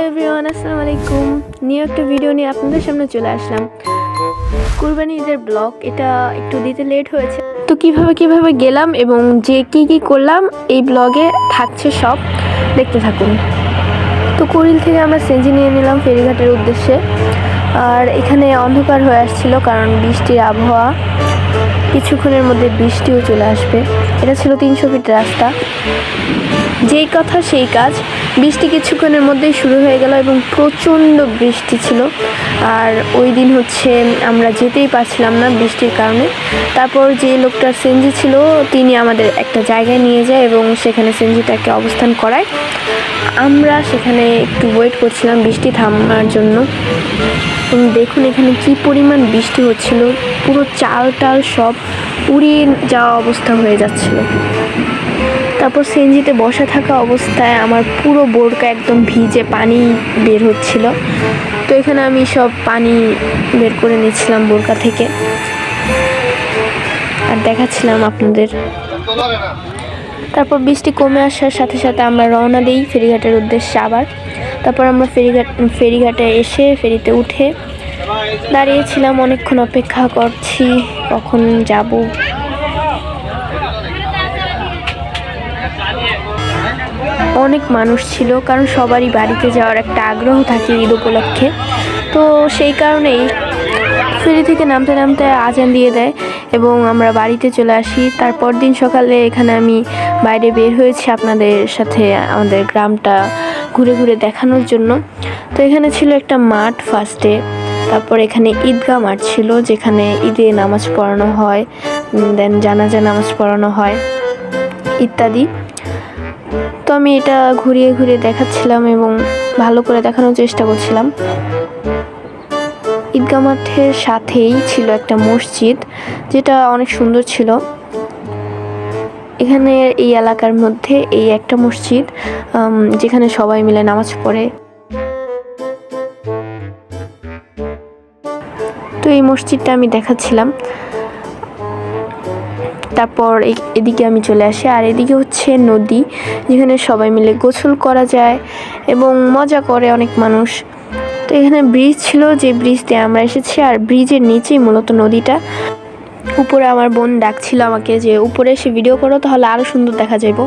Everyone, আসসালামু আলাইকুম। New একটা ভিডিও নিয়ে আপনাদের সামনে চলে আসলাম। কুরবানি ঈদের ব্লগ এটা একটু দিতে লেট হয়েছে, তো কিভাবে গেলাম এবং যে কি করলাম এই ব্লগে থাকছে, সব দেখতে থাকুন। তো কুড়িল থেকে আমরা সেঞ্জি নিয়ে নিলাম ফেরিঘাটের উদ্দেশ্যে। আর এখানে অন্ধকার হয়ে আসছিল কারণ বৃষ্টির আবহাওয়া, কিছুক্ষণের মধ্যে বৃষ্টিও চলে আসবে। এটা ছিল 300 ফিট রাস্তা। যেই কথা সেই কাজ, বৃষ্টি কিছুক্ষণের মধ্যেই শুরু হয়ে গেল এবং প্রচণ্ড বৃষ্টি ছিল। আর ওই দিন আমরা যেতেই পারছিলাম না বৃষ্টির কারণে। তারপর যে লোকটার সেনজি ছিল তিনি আমাদের একটা জায়গায় নিয়ে যায় এবং সেখানে সেনজিটাকে অবস্থান করায়। আমরা সেখানে একটু ওয়েট করছিলাম বৃষ্টি থামার জন্য। এবং দেখুন এখানে কি পরিমাণ বৃষ্টি হচ্ছিল, পুরো চাল টাল সব উড়িয়ে যাওয়া অবস্থা হয়ে যাচ্ছিল। তারপর সেনজিতে বসা থাকা অবস্থায় আমার পুরো বোরকা একদম ভিজে পানি বের হচ্ছিল। তো এখানে আমি সব পানি বের করে নিচ্ছিলাম বোরকা থেকে আর দেখাচ্ছিলাম আপনাদের। তারপর বৃষ্টি কমে আসার সাথে সাথে আমরা রওনা দিই ফেরিঘাটের উদ্দেশ্যে আবার। তারপর আমরা ফেরিঘাটে এসে ফেরিতে উঠে দাঁড়িয়েছিলাম, অনেকক্ষণ অপেক্ষা করছি কখন যাব। অনেক মানুষ ছিল কারণ সবারই বাড়িতে যাওয়ার একটা আগ্রহ থাকে ঈদ উপলক্ষে। তো সেই কারণেই ফেরি থেকে নামতে আজান দিয়ে দেয় এবং আমরা বাড়িতে চলে আসি। তারপর দিন সকালে এখানে আমি বাইরে বের হয়েছি আপনাদের সাথে আমাদের গ্রামটা ঘুরে দেখানোর জন্য। তো এখানে ছিল একটা মাঠ ফার্স্টে, তারপর এখানে ঈদগাহ মাঠ ছিল যেখানে ঈদে নামাজ পড়ানো হয়, দেন জানাজা নামাজ পড়ানো হয় ইত্যাদি। তো আমি এটা ঘুরিয়ে দেখাচ্ছিলাম এবং ভালো করে দেখানোর চেষ্টা করছিলাম। ঈদগাহ মাঠের সাথেই ছিল একটা মসজিদ যেটা অনেক সুন্দর ছিল। এখানে এই এলাকার মধ্যে এই একটা মসজিদ যেখানে সবাই মিলে নামাজ পড়ে। তো এই মসজিদটা আমি দেখাচ্ছিলাম। তারপর এদিকে আমি চলে আসি, আর এদিকে হচ্ছে নদী যেখানে সবাই মিলে গোসল করা যায় এবং মজা করে অনেক মানুষ। তো এখানে ব্রিজ ছিল, যে ব্রিজ দিয়ে আমরা এসেছি, আর ব্রিজের নিচেই মূলত নদীটা। উপরে আমার বোন ডাকছিল আমাকে যে উপরে এসে ভিডিও করো, তাহলে আরও সুন্দর দেখা যাইব।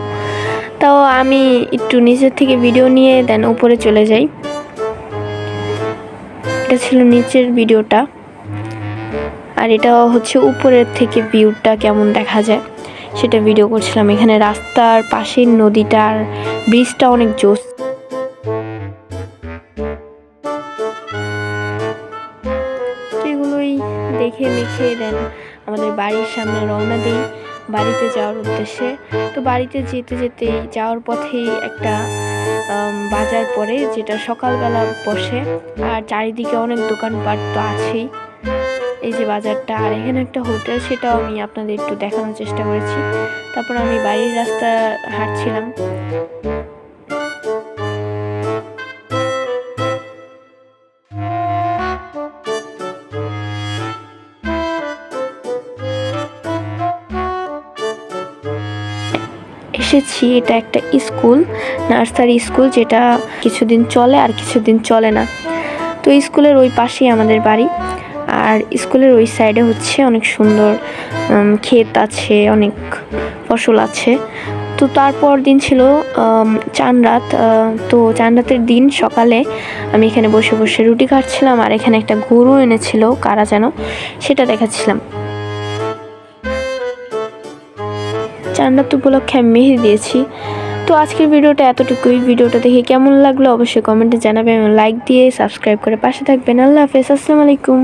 তাও আমি একটু নিচের থেকে ভিডিও নিয়ে দেন উপরে চলে যাই। এটা ছিল নিচের ভিডিওটা, আর এটা হচ্ছে উপরের থেকে ভিউটা কেমন দেখা যায় সেটা ভিডিও করছিলাম। এখানে রাস্তার পাশের নদীটার ব্রিজটা অনেক জোস। এগুলোই দেখে দেন আমাদের বাড়ির সামনে রওনা দিই বাড়িতে যাওয়ার উদ্দেশ্যে। তো বাড়িতে যেতে যাওয়ার পথেই একটা বাজার পড়ে যেটা সকালবেলা বসে, আর চারিদিকে অনেক দোকানপাট তো আছেই। এই যে বাজারটা, আর এখানে একটা হোটেল, সেটাও আমি আপনাদের একটু দেখানোর চেষ্টা করেছি। তারপর আমি বাড়ির রাস্তা হাঁটছিলাম। এসেছি, এটা একটা স্কুল, নার্সারি স্কুল, যেটা কিছুদিন চলে আর কিছুদিন চলে না। তো স্কুলের ওই পাশেই আমাদের বাড়ি, আর স্কুলের ওই সাইডে হচ্ছে অনেক সুন্দর ক্ষেত আছে, অনেক ফসল আছে। তো তারপর দিন ছিল চান রাত। তো চান রাতের দিন সকালে আমি এখানে বসে রুটি কাটছিলাম, আর এখানে একটা গরু এনেছিল কারা যেন, সেটা দেখাচ্ছিলাম। চান রাত উপলক্ষে আমি মেহেদি দিয়েছি। তো আজকের ভিডিওটা এতটুকুই। ভিডিওটা দেখে কেমন লাগলো অবশ্যই কমেন্টে জানাবেন, লাইক দিয়ে সাবস্ক্রাইব করে পাশে থাকবেন। আল্লাহ হাফেজ, আসসালামু আলাইকুম।